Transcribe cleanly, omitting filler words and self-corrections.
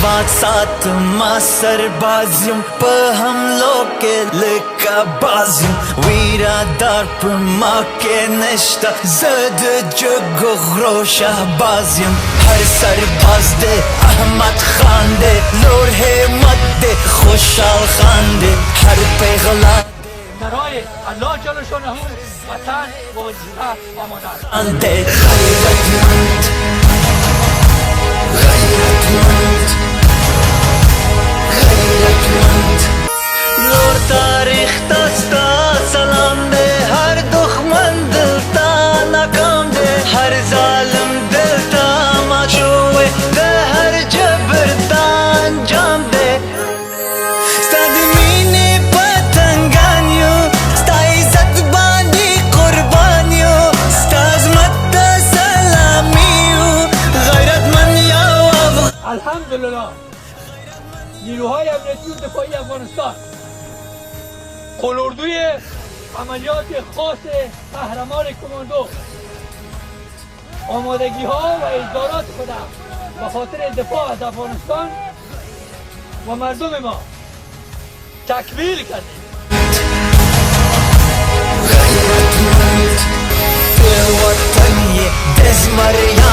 बात साथ मा सरबाजियों पे हमलों के लिखा बाजियों वीरादार पर माँ के निश्ता जद जुगो ग्रोशा बाजियों हर सरबाज दे अहमद खान दे लोहे मत दे खुशाल खान दे हर पैगला برای الله جل شانه وطن و وظیفه آماده است. غیرتمند غیرتمند غیرتمند نور تاریخ دستا سلام ده هر دخمن دلتا ناکام ده هر ظالم دلتا مچوه ده هر جبر تا انجام ده الحمدلله نیروهای امنیتی و دفاعی افغانستان قلاردوی عملیات خاص قهرمان کماندو آمادگی ها و اجرات خود به خاطر دفاع از افغانستان و مردم ما تکمیل کردیم. غیرتمند به وطن دز مریم